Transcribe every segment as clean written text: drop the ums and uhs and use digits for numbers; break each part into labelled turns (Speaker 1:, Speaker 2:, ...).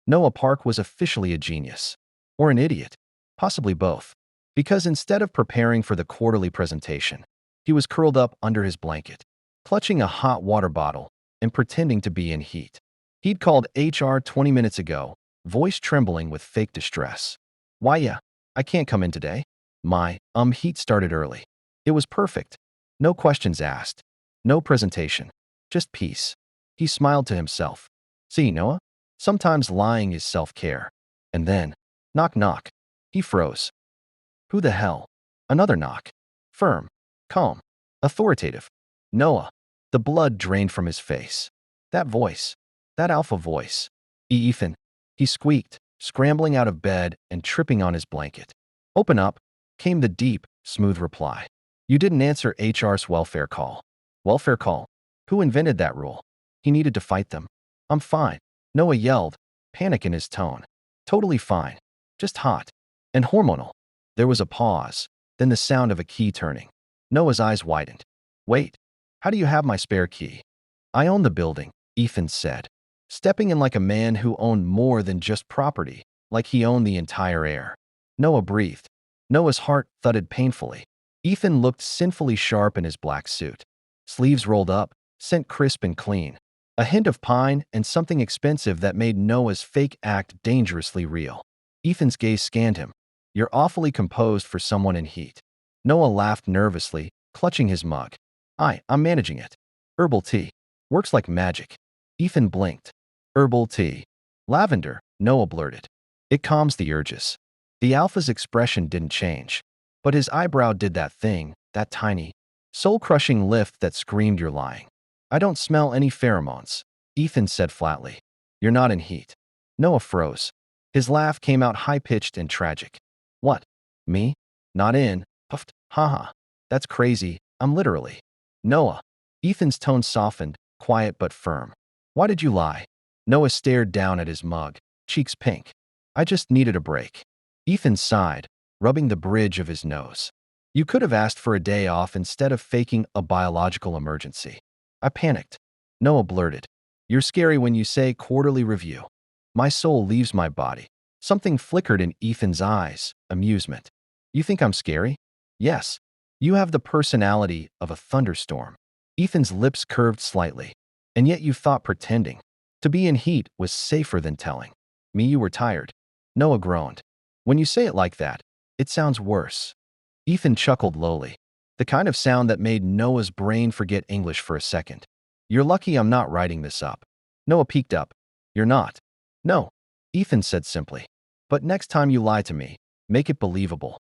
Speaker 1: Noah Park was officially a genius. Or an idiot. Possibly both. Because instead of preparing for the quarterly presentation, he was curled up under his blanket, clutching a hot water bottle and pretending to be in heat. He'd called HR 20 minutes ago, voice trembling with fake distress. Why, yeah, I can't come in today. Heat started early. It was perfect. No questions asked. No presentation. Just peace. He smiled to himself. See, Noah? Sometimes lying is self-care. And then, knock knock. He froze. Who the hell? Another knock. Firm. Calm. Authoritative. Noah. The blood drained from his face. That voice. That alpha voice. Ethan. He squeaked, scrambling out of bed and tripping on his blanket. Open up, came the deep, smooth reply. You didn't answer HR's welfare call. Welfare call? Who invented that rule? He needed to fight them. I'm fine. Noah yelled, panic in his tone. Totally fine. Just hot. And hormonal. There was a pause, then the sound of a key turning. Noah's eyes widened. Wait, how do you have my spare key? I own the building, Ethan said, stepping in like a man who owned more than just property, like he owned the entire air. Noah breathed. Noah's heart thudded painfully. Ethan looked sinfully sharp in his black suit. Sleeves rolled up, scent crisp and clean. A hint of pine and something expensive that made Noah's fake act dangerously real. Ethan's gaze scanned him. You're awfully composed for someone in heat. Noah laughed nervously, clutching his mug. I'm managing it. Herbal tea. Works like magic. Ethan blinked. Herbal tea. Lavender, Noah blurted. It calms the urges. The alpha's expression didn't change, but his eyebrow did that thing, that tiny, soul-crushing lift that screamed you're lying. I don't smell any pheromones, Ethan said flatly. You're not in heat. Noah froze. His laugh came out high-pitched and tragic. What? Me? Not in? Puffed. Haha. That's crazy. I'm literally. Noah. Ethan's tone softened, quiet but firm. Why did you lie? Noah stared down at his mug, cheeks pink. I just needed a break. Ethan sighed, rubbing the bridge of his nose. You could have asked for a day off instead of faking a biological emergency. I panicked. Noah blurted. You're scary when you say quarterly review. My soul leaves my body. Something flickered in Ethan's eyes, amusement. You think I'm scary? Yes. You have the personality of a thunderstorm. Ethan's lips curved slightly. And yet you thought pretending. To be in heat was safer than telling me you were tired. Noah groaned. When you say it like that, it sounds worse. Ethan chuckled lowly, the kind of sound that made Noah's brain forget English for a second. You're lucky I'm not writing this up. Noah peeked up. You're not. No, Ethan said simply. But next time you lie to me, make it believable.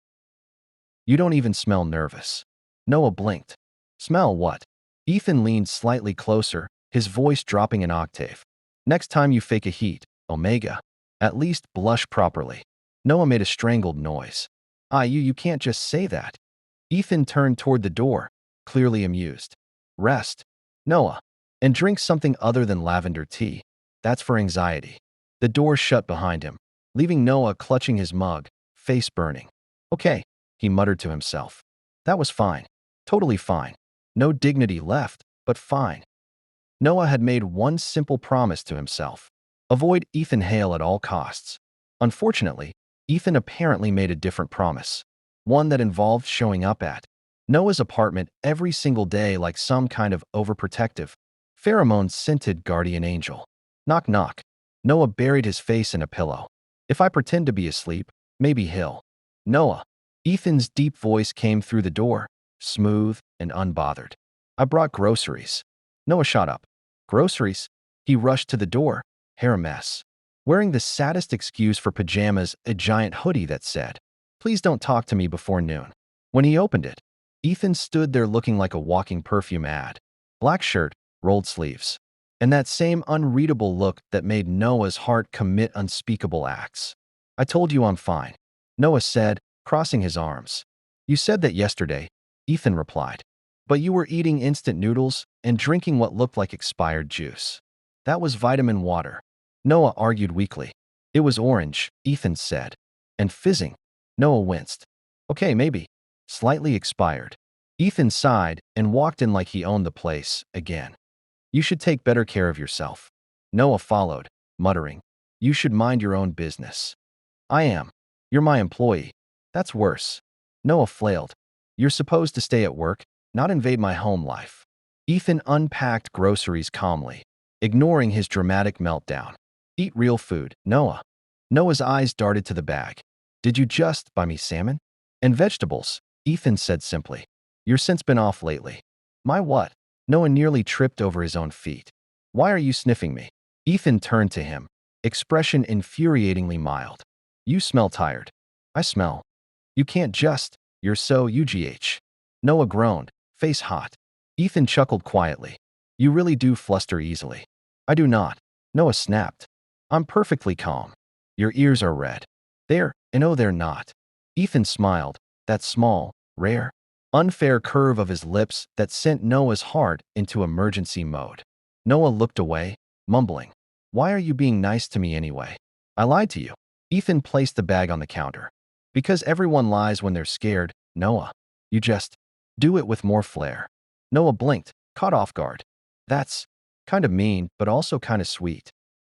Speaker 1: You don't even smell nervous. Noah blinked. Smell what? Ethan leaned slightly closer, his voice dropping an octave. Next time you fake a heat, Omega, at least blush properly. Noah made a strangled noise. You can't just say that. Ethan turned toward the door, clearly amused. Rest, Noah, and drink something other than lavender tea. That's for anxiety. The door shut behind him, leaving Noah clutching his mug, face burning. Okay, he muttered to himself. That was fine. Totally fine. No dignity left, but fine. Noah had made one simple promise to himself. Avoid Ethan Hale at all costs. Unfortunately, Ethan apparently made a different promise. One that involved showing up at Noah's apartment every single day like some kind of overprotective, pheromone-scented guardian angel. Knock knock. Noah buried his face in a pillow. If I pretend to be asleep, maybe he'll. Noah. Ethan's deep voice came through the door, smooth and unbothered. I brought groceries. Noah shot up. Groceries? He rushed to the door, hair a mess. Wearing the saddest excuse for pajamas, a giant hoodie that said, Please don't talk to me before noon. When he opened it, Ethan stood there looking like a walking perfume ad. Black shirt, rolled sleeves, and that same unreadable look that made Noah's heart commit unspeakable acts. I told you I'm fine, Noah said, crossing his arms. You said that yesterday, Ethan replied. But you were eating instant noodles and drinking what looked like expired juice. That was vitamin water. Noah argued weakly. It was orange, Ethan said. And fizzing. Noah winced. Okay, maybe. Slightly expired. Ethan sighed and walked in like he owned the place again. You should take better care of yourself. Noah followed, muttering. You should mind your own business. I am. You're my employee. That's worse. Noah flailed. You're supposed to stay at work, not invade my home life. Ethan unpacked groceries calmly, ignoring his dramatic meltdown. Eat real food, Noah. Noah's eyes darted to the bag. Did you just buy me salmon? And vegetables, Ethan said simply. Your scent's been off lately. My what? Noah nearly tripped over his own feet. Why are you sniffing me? Ethan turned to him, expression infuriatingly mild. You smell tired. I smell. You can't just. You're so UGH. Noah groaned, face hot. Ethan chuckled quietly. You really do fluster easily. I do not. Noah snapped. I'm perfectly calm. Your ears are red. They're not. Ethan smiled, that small, rare, unfair curve of his lips that sent Noah's heart into emergency mode. Noah looked away, mumbling. Why are you being nice to me anyway? I lied to you. Ethan placed the bag on the counter. Because everyone lies when they're scared, Noah. You just do it with more flair. Noah blinked, caught off guard. That's kind of mean, but also kind of sweet.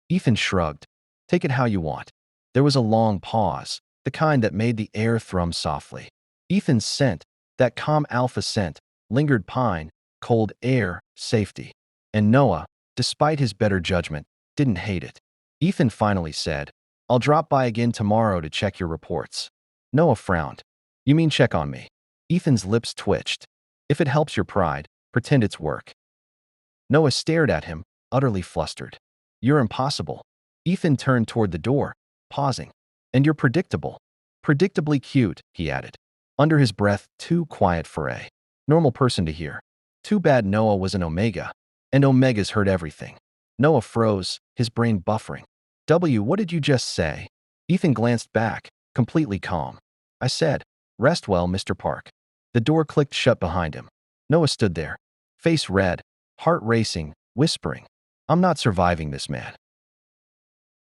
Speaker 1: Ethan shrugged. Take it how you want. There was a long pause, the kind that made the air thrum softly. Ethan's scent, that calm alpha scent, lingered pine, cold air, safety. And Noah, despite his better judgment, didn't hate it. Ethan finally said, I'll drop by again tomorrow to check your reports. Noah frowned. You mean check on me? Ethan's lips twitched. If it helps your pride, pretend it's work. Noah stared at him, utterly flustered. You're impossible. Ethan turned toward the door, pausing. And you're predictable. Predictably cute, he added. Under his breath, too quiet for a normal person to hear. Too bad Noah was an omega. And omegas heard everything. Noah froze, his brain buffering. What did you just say? Ethan glanced back, completely calm. I said, rest well, Mr. Park. The door clicked shut behind him. Noah stood there, face red, heart racing, whispering, I'm not surviving this man.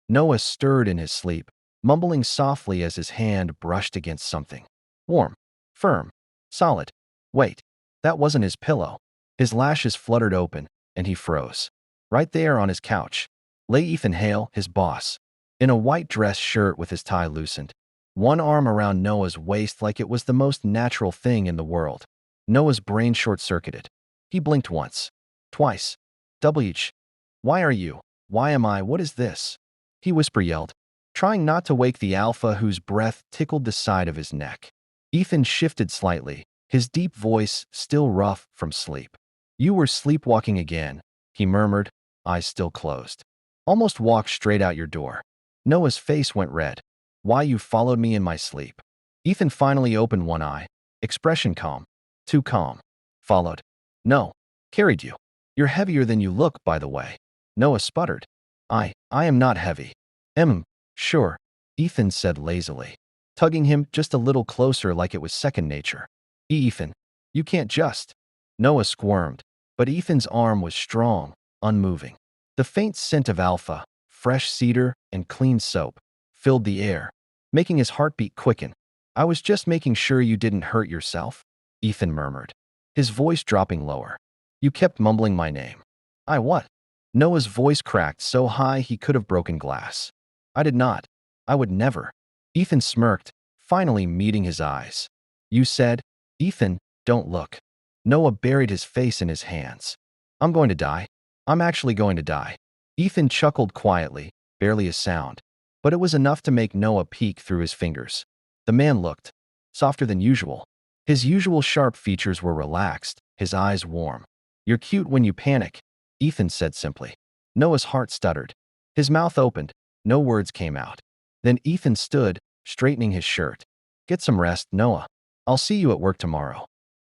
Speaker 1: Noah stirred in his sleep, mumbling softly as his hand brushed against something. Warm, firm, solid. Wait, that wasn't his pillow. His lashes fluttered open, and he froze. Right there on his couch lay Ethan Hale, his boss, in a white dress shirt with his tie loosened, one arm around Noah's waist like it was the most natural thing in the world. Noah's brain short-circuited. He blinked once, twice. Why are you? Why am I? What is this? He whisper-yelled, trying not to wake the alpha whose breath tickled the side of his neck. Ethan shifted slightly, his deep voice still rough from sleep. You were sleepwalking again, he murmured, eyes still closed. Almost walked straight out your door. Noah's face went red. Why you followed me in my sleep? Ethan finally opened one eye, expression calm. Too calm. Followed. No. Carried you. You're heavier than you look, by the way. Noah sputtered. I am not heavy. Sure, Ethan said lazily, tugging him just a little closer like it was second nature. Ethan, you can't just. Noah squirmed, but Ethan's arm was strong, unmoving. The faint scent of alpha, fresh cedar, and clean soap filled the air, making his heartbeat quicken. I was just making sure you didn't hurt yourself, Ethan murmured, his voice dropping lower. You kept mumbling my name. I what? Noah's voice cracked so high he could have broken glass. I did not. I would never. Ethan smirked, finally meeting his eyes. You said, Ethan, don't look. Noah buried his face in his hands. I'm going to die. I'm actually going to die. Ethan chuckled quietly, barely a sound, but it was enough to make Noah peek through his fingers. The man looked softer than usual. His usual sharp features were relaxed, his eyes warm. You're cute when you panic, Ethan said simply. Noah's heart stuttered. His mouth opened. No words came out. Then Ethan stood, straightening his shirt. Get some rest, Noah. I'll see you at work tomorrow.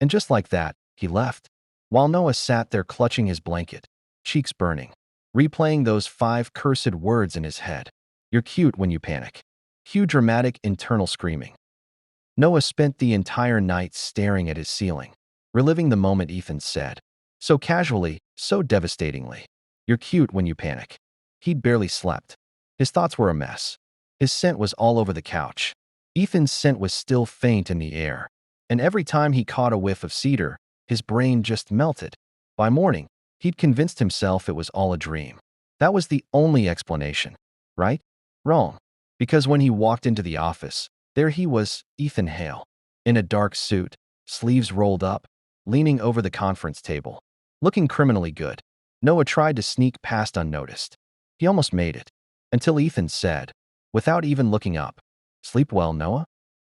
Speaker 1: And just like that, he left. While Noah sat there clutching his blanket, cheeks burning, replaying those 5 cursed words in his head. You're cute when you panic. Cue dramatic internal screaming. Noah spent the entire night staring at his ceiling, reliving the moment Ethan said. So casually, so devastatingly. You're cute when you panic. He'd barely slept. His thoughts were a mess. His scent was all over the couch. Ethan's scent was still faint in the air, and every time he caught a whiff of cedar, his brain just melted. By morning, he'd convinced himself it was all a dream. That was the only explanation. right? Wrong. Because when he walked into the office, there he was, Ethan Hale, in a dark suit, sleeves rolled up, leaning over the conference table, looking criminally good. Noah tried to sneak past unnoticed. He almost made it, until Ethan said, without even looking up, "Sleep well, Noah?"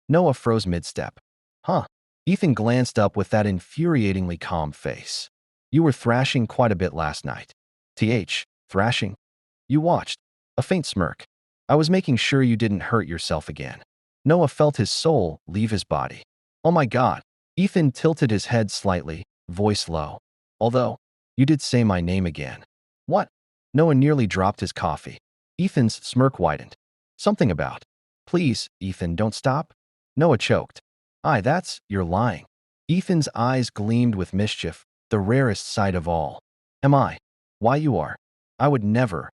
Speaker 1: Noah froze mid-step. Huh. Ethan glanced up with that infuriatingly calm face. "You were thrashing quite a bit last night." Thrashing? You watched. A faint smirk. "I was making sure you didn't hurt yourself again." Noah felt his soul leave his body. "Oh my God." Ethan tilted his head slightly, voice low. "Although, you did say my name again." "What?" Noah nearly dropped his coffee. Ethan's smirk widened. "Something about." "Please, Ethan, don't stop." Noah choked. You're lying." Ethan's eyes gleamed with mischief, the rarest sight of all. "Am I? Why you are? I would never.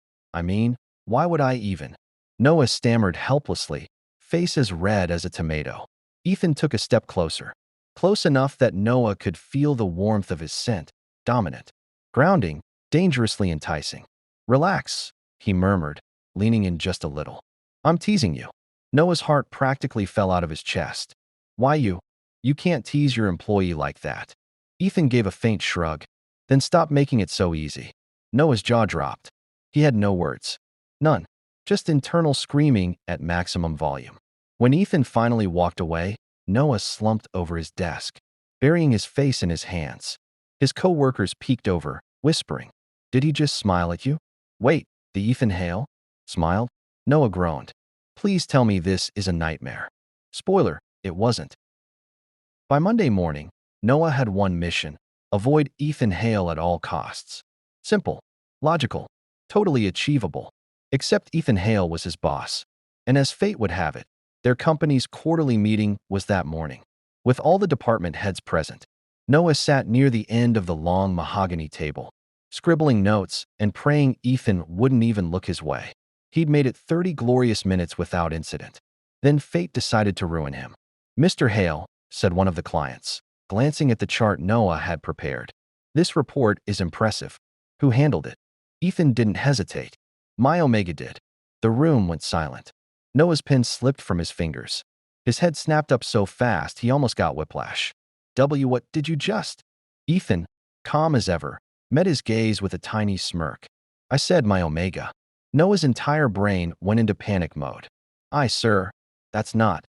Speaker 1: Why would I even?" Noah stammered helplessly, face as red as a tomato. Ethan took a step closer. Close enough that Noah could feel the warmth of his scent, dominant, grounding, dangerously enticing. "Relax," he murmured, leaning in just a little. "I'm teasing you." Noah's heart practically fell out of his chest. "Why you? You can't tease your employee like that." Ethan gave a faint shrug. "Then stop making it so easy." Noah's jaw dropped. He had no words. None. Just internal screaming at maximum volume. When Ethan finally walked away, Noah slumped over his desk, burying his face in his hands. His co-workers peeked over, whispering, "Did he just smile at you?" "Wait, the Ethan Hale?" Smiled? Noah groaned. "Please tell me this is a nightmare." Spoiler, it wasn't. By Monday morning, Noah had one mission: avoid Ethan Hale at all costs. Simple, logical, totally achievable. Except Ethan Hale was his boss. And as fate would have it, their company's quarterly meeting was that morning. With all the department heads present, Noah sat near the end of the long mahogany table, scribbling notes and praying Ethan wouldn't even look his way. He'd made it 30 glorious minutes without incident. Then fate decided to ruin him. "Mr. Hale," said one of the clients, glancing at the chart Noah had prepared. "This report is impressive." "Who handled it?" Ethan didn't hesitate. "My Omega did." The room went silent. Noah's pen slipped from his fingers. His head snapped up so fast he almost got whiplash. What did you just?" Ethan, calm as ever, met his gaze with a tiny smirk. "I said my Omega." Noah's entire brain went into panic mode. Sir, that's not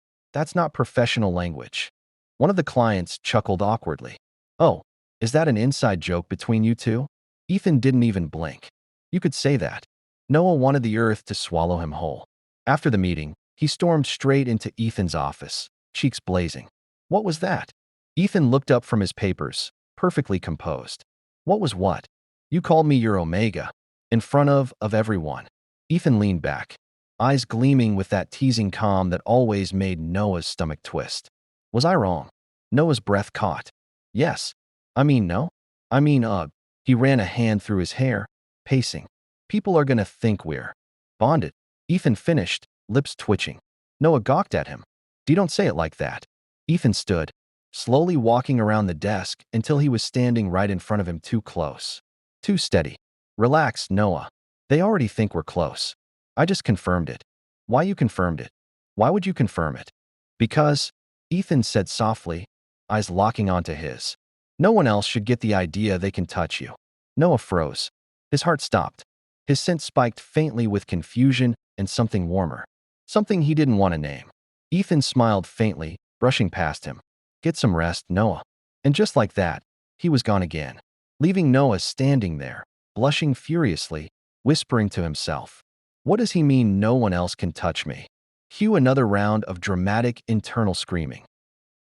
Speaker 1: professional language." One of the clients chuckled awkwardly. "Oh, is that an inside joke between you two?" Ethan didn't even blink. "You could say that." Noah wanted the earth to swallow him whole. After the meeting, he stormed straight into Ethan's office, cheeks blazing. "What was that?" Ethan looked up from his papers, perfectly composed. "What was what?" "You called me your Omega. In front of everyone." Ethan leaned back, eyes gleaming with that teasing calm that always made Noah's stomach twist. "Was I wrong?" Noah's breath caught. "Yes. No. Ugh." He ran a hand through his hair, pacing. "People are gonna think we're bonded." Ethan finished, lips twitching. Noah gawked at him. Don't say it like that." Ethan stood, slowly walking around the desk until he was standing right in front of him, too close. Too steady. "Relax, Noah. They already think we're close. I just confirmed it." "Why you confirmed it?" "Why would you confirm it?" "Because," Ethan said softly, eyes locking onto his. "No one else should get the idea they can touch you." Noah froze. His heart stopped. His sense spiked faintly with confusion and something warmer. Something he didn't want to name. Ethan smiled faintly, brushing past him. "Get some rest, Noah." And just like that, he was gone again, leaving Noah standing there, blushing furiously, whispering to himself, "What does he mean no one else can touch me?" Cue another round of dramatic internal screaming.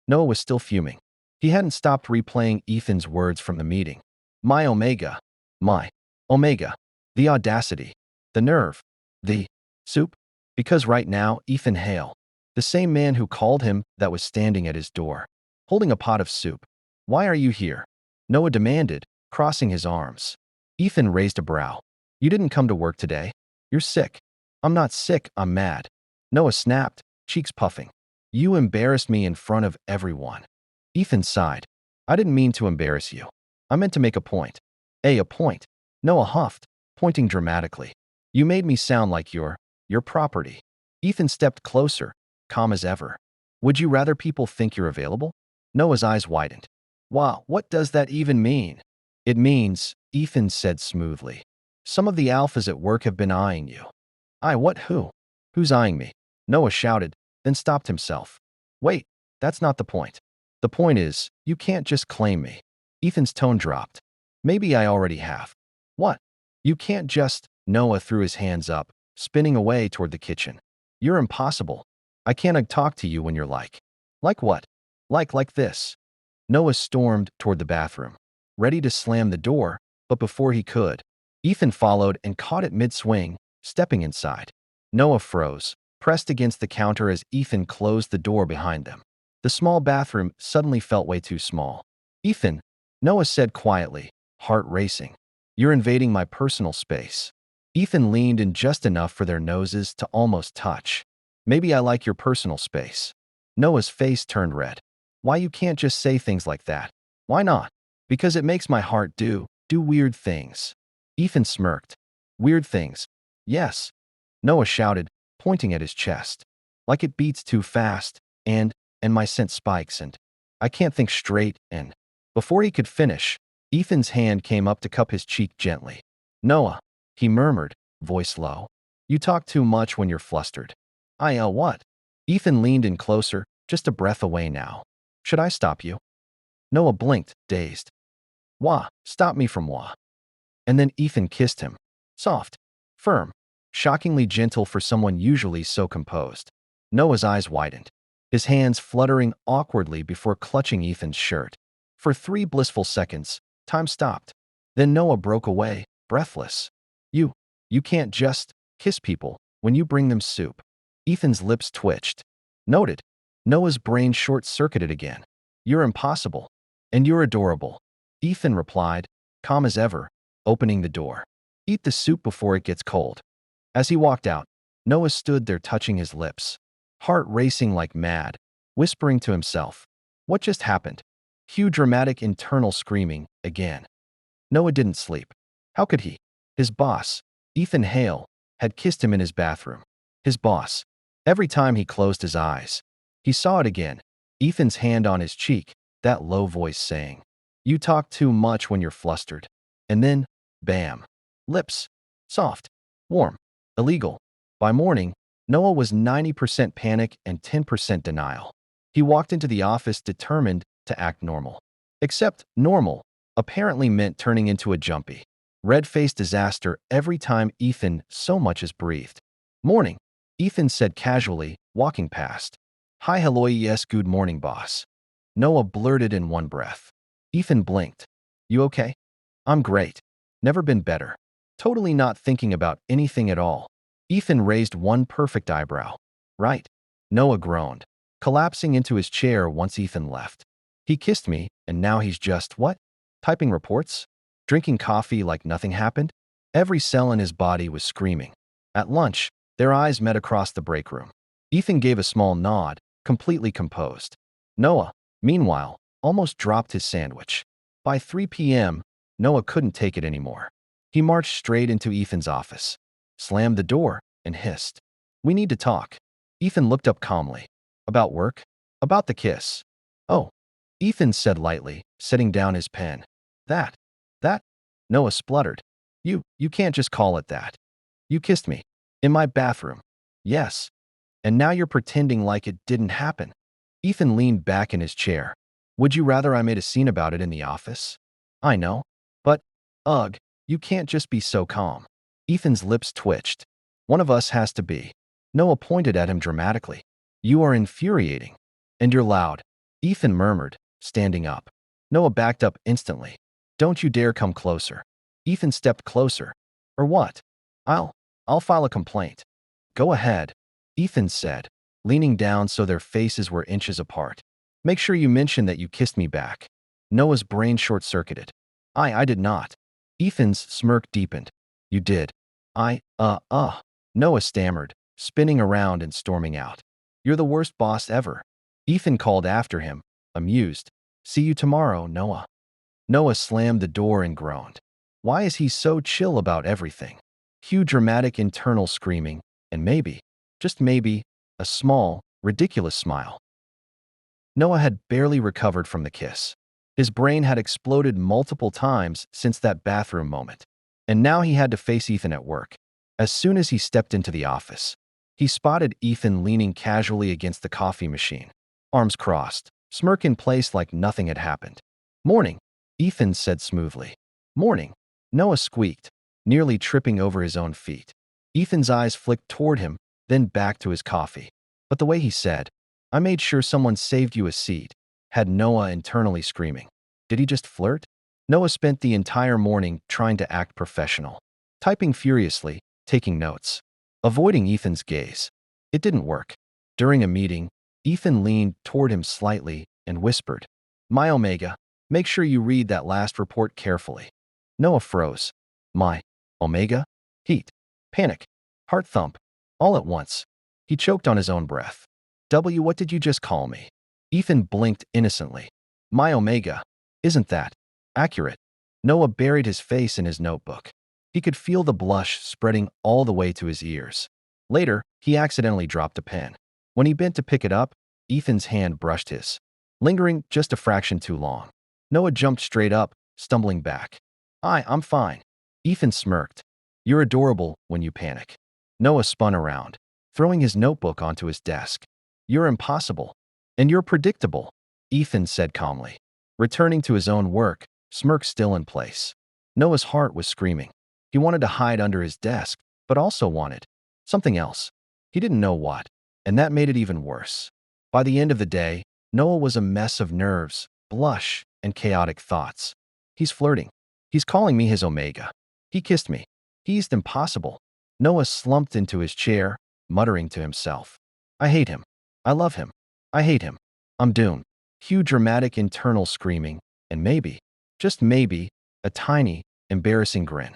Speaker 1: Noah was still fuming. He hadn't stopped replaying Ethan's words from the meeting. "My Omega. My Omega. The audacity. The nerve. The soup." Because right now, Ethan Hale, the same man who called him, that was standing at his door, holding a pot of soup. "Why are you here?" Noah demanded, crossing his arms. Ethan raised a brow. "You didn't come to work today. You're sick." "I'm not sick, I'm mad." Noah snapped, cheeks puffing. "You embarrassed me in front of everyone." Ethan sighed. "I didn't mean to embarrass you. I meant to make a point." A point." Noah huffed, pointing dramatically. "You made me sound like you're Your property. Ethan stepped closer, calm as ever. Would you rather people think you're available? Noah's eyes widened. Wow, what does that even mean? It means, Ethan said smoothly, some of the alphas at work have been eyeing you. What, who? Who's eyeing me? Noah shouted, then stopped himself. Wait, that's not the point. The point is, you can't just claim me. Ethan's tone dropped. Maybe I already have. What? You can't just… Noah threw his hands up, spinning away toward the kitchen. You're impossible. I can't talk to you when you're like… Like what? Like this. Noah stormed toward the bathroom, ready to slam the door, but before he could, Ethan followed and caught it mid-swing, stepping inside. Noah froze, pressed against the counter as Ethan closed the door behind them. The small bathroom suddenly felt way too small. Ethan, Noah said quietly, heart racing. You're invading my personal space. Ethan leaned in just enough for their noses to almost touch. Maybe I like your personal space. Noah's face turned red. Why you can't just say things like that? Why not? Because it makes my heart do weird things. Ethan smirked. Weird things. Yes. Noah shouted, pointing at his chest. Like it beats too fast, and my scent spikes, and I can't think straight, and… Before he could finish, Ethan's hand came up to cup his cheek gently. Noah, he murmured, voice low. You talk too much when you're flustered. What? Ethan leaned in closer, just a breath away now. Should I stop you? Noah blinked, dazed. Wah, stop me from wah. And then Ethan kissed him. Soft, firm, shockingly gentle for someone usually so composed. Noah's eyes widened, his hands fluttering awkwardly before clutching Ethan's shirt. For 3 blissful seconds, time stopped. Then Noah broke away, breathless. You can't just kiss people when you bring them soup. Ethan's lips twitched. Noted. Noah's brain short-circuited again. You're impossible. And you're adorable. Ethan replied, calm as ever, opening the door. Eat the soup before it gets cold. As he walked out, Noah stood there touching his lips, heart racing like mad, whispering to himself. What just happened? Cue dramatic internal screaming, again. Noah didn't sleep. How could he? His boss, Ethan Hale, had kissed him in his bathroom. His boss. Every time he closed his eyes, he saw it again, Ethan's hand on his cheek, that low voice saying, you talk too much when you're flustered. And then, bam. Lips. Soft. Warm. Illegal. By morning, Noah was 90% panic and 10% denial. He walked into the office determined to act normal. Except normal apparently meant turning into a jumpy, red-faced disaster every time Ethan so much as breathed. Morning, Ethan said casually, walking past. Hi, hello, yes, good morning, boss. Noah blurted in one breath. Ethan blinked. You okay? I'm great. Never been better. Totally not thinking about anything at all. Ethan raised one perfect eyebrow. Right. Noah groaned, collapsing into his chair once Ethan left. He kissed me, and now he's just, what? Typing reports? Drinking coffee like nothing happened? Every cell in his body was screaming. At lunch, their eyes met across the break room. Ethan gave a small nod, completely composed. Noah, meanwhile, almost dropped his sandwich. By 3 p.m., Noah couldn't take it anymore. He marched straight into Ethan's office, slammed the door, and hissed. We need to talk. Ethan looked up calmly. About work? About the kiss. Oh. Ethan said lightly, setting down his pen. That. Noah spluttered. You can't just call it that. You kissed me. In my bathroom. Yes. And now you're pretending like it didn't happen. Ethan leaned back in his chair. Would you rather I made a scene about it in the office? I know. But, ugh, you can't just be so calm. Ethan's lips twitched. One of us has to be. Noah pointed at him dramatically. You are infuriating. And you're loud. Ethan murmured, standing up. Noah backed up instantly. Don't you dare come closer. Ethan stepped closer. Or what? I'll file a complaint. Go ahead, Ethan said, leaning down so their faces were inches apart. Make sure you mention that you kissed me back. Noah's brain short-circuited. I did not. Ethan's smirk deepened. You did. Noah stammered, spinning around and storming out. You're the worst boss ever. Ethan called after him, amused. See you tomorrow, Noah. Noah slammed the door and groaned. Why is he so chill about everything? Cue dramatic internal screaming, and maybe, just maybe, a small, ridiculous smile. Noah had barely recovered from the kiss. His brain had exploded multiple times since that bathroom moment, and now he had to face Ethan at work. As soon as he stepped into the office, he spotted Ethan leaning casually against the coffee machine, arms crossed, smirk in place like nothing had happened. "Morning," Ethan said smoothly. "Morning," Noah squeaked, nearly tripping over his own feet. Ethan's eyes flicked toward him, then back to his coffee. But the way he said, "I made sure someone saved you a seat," had Noah internally screaming. Did he just flirt? Noah spent the entire morning trying to act professional, typing furiously, taking notes, avoiding Ethan's gaze. It didn't work. During a meeting, Ethan leaned toward him slightly and whispered, "My Omega, make sure you read that last report carefully." Noah froze. My Omega? Heat, panic, heart thump, all at once. He choked on his own breath. What did you just call me?" Ethan blinked innocently. "My Omega. Isn't that accurate?" Noah buried his face in his notebook. He could feel the blush spreading all the way to his ears. Later, he accidentally dropped a pen. When he bent to pick it up, Ethan's hand brushed his, lingering just a fraction too long. Noah jumped straight up, stumbling back. I'm fine." Ethan smirked. "You're adorable when you panic." Noah spun around, throwing his notebook onto his desk. "You're impossible. And you're predictable," Ethan said calmly. Returning to his own work, smirk still in place. Noah's heart was screaming. He wanted to hide under his desk, but also wanted something else. He didn't know what, and that made it even worse. By the end of the day, Noah was a mess of nerves, blush, and chaotic thoughts. He's flirting. He's calling me his Omega. He kissed me. He's impossible. Noah slumped into his chair, muttering to himself. "I hate him. I love him. I hate him. I'm doomed." Cue dramatic internal screaming, and maybe, just maybe, a tiny, embarrassing grin.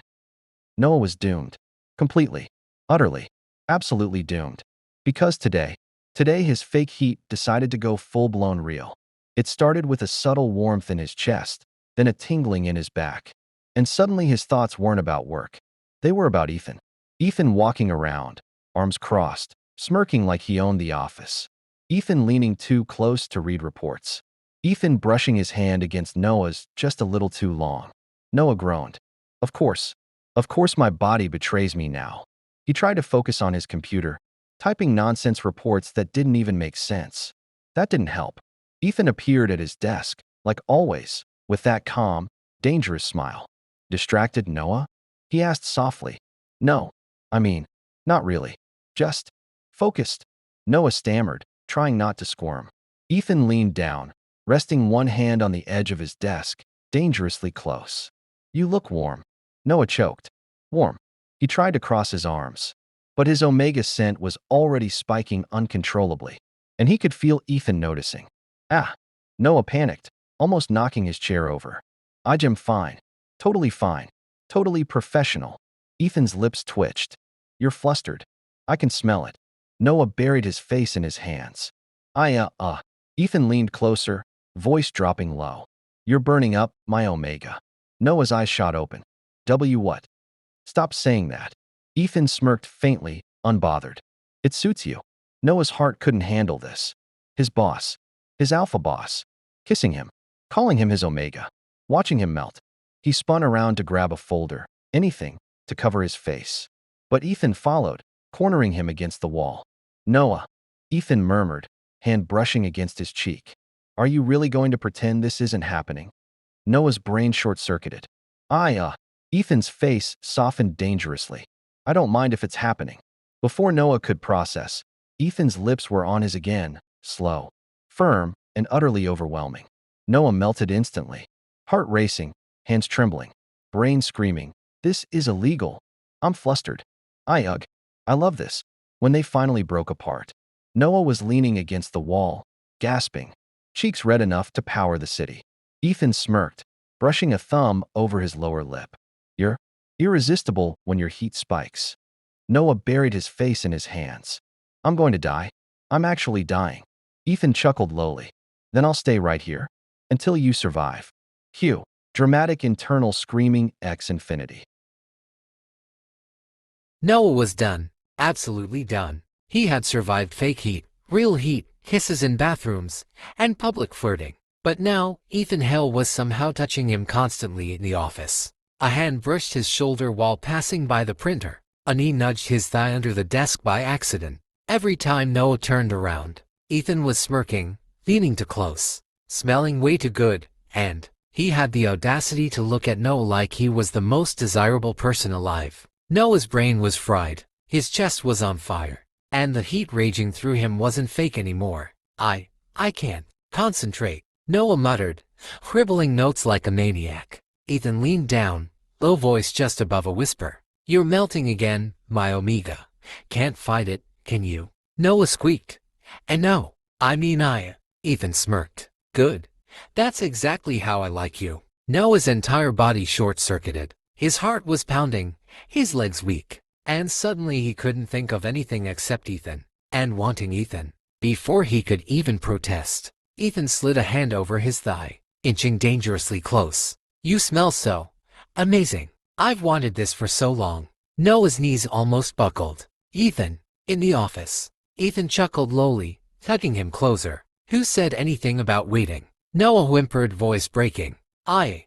Speaker 1: Noah was doomed. Completely. Utterly. Absolutely doomed. Because today his fake heat decided to go full-blown real. It started with a subtle warmth in his chest, then a tingling in his back. And suddenly his thoughts weren't about work. They were about Ethan. Ethan walking around, arms crossed, smirking like he owned the office. Ethan leaning too close to read reports. Ethan brushing his hand against Noah's just a little too long. Noah groaned. Of course my body betrays me now." He tried to focus on his computer, typing nonsense reports that didn't even make sense. That didn't help. Ethan appeared at his desk, like always, with that calm, dangerous smile. "Distracted, Noah?" he asked softly. "No, I mean, not really. Just focused." Noah stammered, trying not to squirm. Ethan leaned down, resting one hand on the edge of his desk, dangerously close. "You look warm." Noah choked. "Warm." He tried to cross his arms, but his Omega scent was already spiking uncontrollably, and he could feel Ethan noticing. "Ah!" Noah panicked, almost knocking his chair over. "I'm fine. Totally fine. Totally professional." Ethan's lips twitched. "You're flustered. I can smell it." Noah buried his face in his hands. Ethan leaned closer, voice dropping low. "You're burning up, my Omega." Noah's eyes shot open. What? Stop saying that." Ethan smirked faintly, unbothered. "It suits you." Noah's heart couldn't handle this. His boss, his alpha boss, kissing him, calling him his Omega, watching him melt. He spun around to grab a folder, anything, to cover his face. But Ethan followed, cornering him against the wall. "Noah," Ethan murmured, hand brushing against his cheek. "Are you really going to pretend this isn't happening?" Noah's brain short-circuited. Ethan's face softened dangerously. "I don't mind if it's happening." Before Noah could process, Ethan's lips were on his again, slow, firm, and utterly overwhelming. Noah melted instantly, heart racing, hands trembling, brain screaming, "This is illegal. I'm flustered. I love this." When they finally broke apart, Noah was leaning against the wall, gasping, cheeks red enough to power the city. Ethan smirked, brushing a thumb over his lower lip. "You're irresistible when your heat spikes." Noah buried his face in his hands. "I'm going to die. I'm actually dying." Ethan chuckled lowly. "Then I'll stay right here until you survive." Cue dramatic internal screaming x infinity.
Speaker 2: Noah was done. Absolutely done. He had survived fake heat, real heat, kisses in bathrooms, and public flirting. But now, Ethan Hale was somehow touching him constantly in the office. A hand brushed his shoulder while passing by the printer. A knee nudged his thigh under the desk by accident. Every time Noah turned around, Ethan was smirking, leaning too close, smelling way too good, and he had the audacity to look at Noah like he was the most desirable person alive. Noah's brain was fried, his chest was on fire, and the heat raging through him wasn't fake anymore. I can't concentrate, Noah muttered, scribbling notes like a maniac. Ethan leaned down, low voice just above a whisper. You're melting again, my Omega. Can't fight it, can you? Noah squeaked. And no, I mean I. Ethan smirked. Good. That's exactly how I like you. Noah's entire body short-circuited. His heart was pounding, his legs weak, and suddenly he couldn't think of anything except Ethan, and wanting Ethan. Before he could even protest, Ethan slid a hand over his thigh, inching dangerously close. You smell so amazing. I've wanted this for so long. Noah's knees almost buckled. Ethan, in the office. Ethan chuckled lowly, tugging him closer. Who said anything about waiting? Noah whimpered, voice breaking. I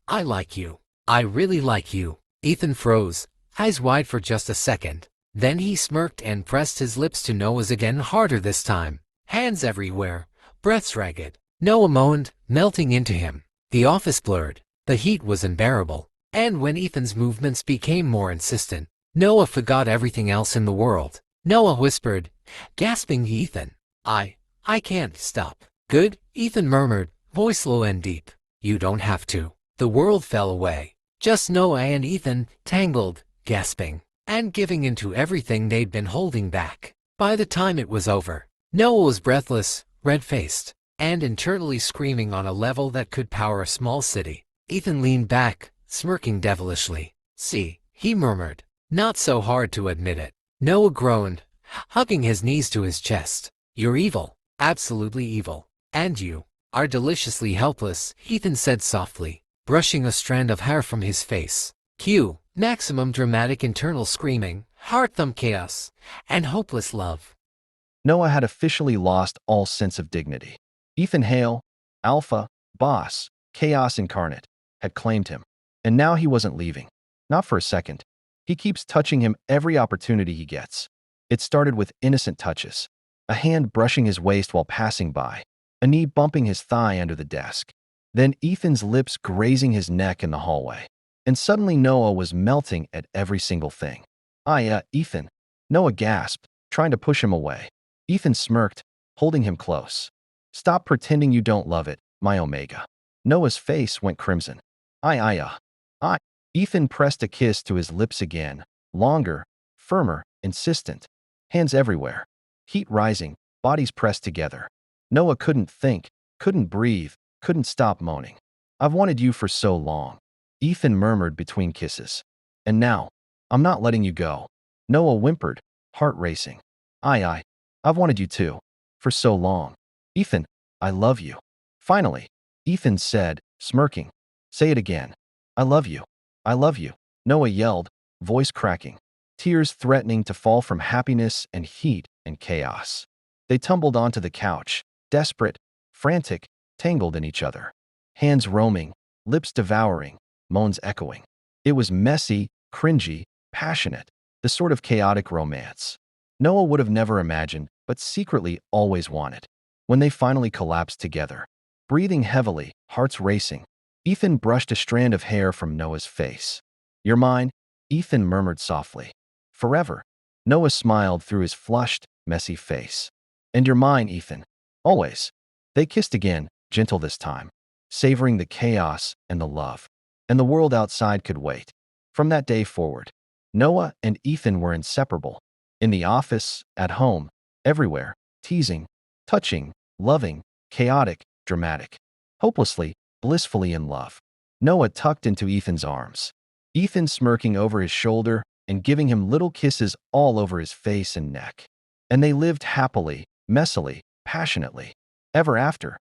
Speaker 2: like you. I really like you. Ethan froze, eyes wide for just a second. Then he smirked and pressed his lips to Noah's again, harder this time. Hands everywhere, breaths ragged. Noah moaned, melting into him. The office blurred. The heat was unbearable. And when Ethan's movements became more insistent, Noah forgot everything else in the world. Noah whispered, gasping, Ethan, I can't stop. Good, Ethan murmured, voice low and deep. You don't have to. The world fell away. Just Noah and Ethan, tangled, gasping, and giving into everything they'd been holding back. By the time it was over, Noah was breathless, red-faced, and internally screaming on a level that could power a small city. Ethan leaned back, smirking devilishly. See, he murmured. Not so hard to admit it. Noah groaned, hugging his knees to his chest. You're evil, absolutely evil. And you are deliciously helpless, Ethan said softly, brushing a strand of hair from his face. Cue maximum dramatic internal screaming, heart thump chaos, and hopeless love.
Speaker 1: Noah had officially lost all sense of dignity. Ethan Hale, alpha, boss, chaos incarnate, had claimed him. And now he wasn't leaving. Not for a second. He keeps touching him every opportunity he gets. It started with innocent touches. A hand brushing his waist while passing by. A knee bumping his thigh under the desk. Then Ethan's lips grazing his neck in the hallway. And suddenly Noah was melting at every single thing. Ethan. Noah gasped, trying to push him away. Ethan smirked, holding him close. Stop pretending you don't love it, my Omega. Noah's face went crimson. Ethan pressed a kiss to his lips again, longer, firmer, insistent. Hands everywhere. Heat rising, bodies pressed together. Noah couldn't think, couldn't breathe, couldn't stop moaning. I've wanted you for so long. Ethan murmured between kisses. And now, I'm not letting you go. Noah whimpered, heart racing. I've wanted you too. For so long. Ethan, I love you. Finally, Ethan said, smirking. Say it again. I love you. I love you. Noah yelled, voice cracking. Tears threatening to fall from happiness and heat and chaos. They tumbled onto the couch, desperate, frantic, tangled in each other. Hands roaming, lips devouring, moans echoing. It was messy, cringy, passionate, the sort of chaotic romance Noah would have never imagined, but secretly always wanted. When they finally collapsed together, breathing heavily, hearts racing, Ethan brushed a strand of hair from Noah's face. You're mine, Ethan murmured softly. Forever. Noah smiled through his flushed, messy face. And you're mine, Ethan. Always. They kissed again, gentle this time, savoring the chaos and the love. And the world outside could wait. From that day forward, Noah and Ethan were inseparable. In the office, at home, everywhere, teasing, touching, loving, chaotic, dramatic, hopelessly, blissfully in love. Noah tucked into Ethan's arms, Ethan smirking over his shoulder and giving him little kisses all over his face and neck. And they lived happily, messily, passionately, ever after.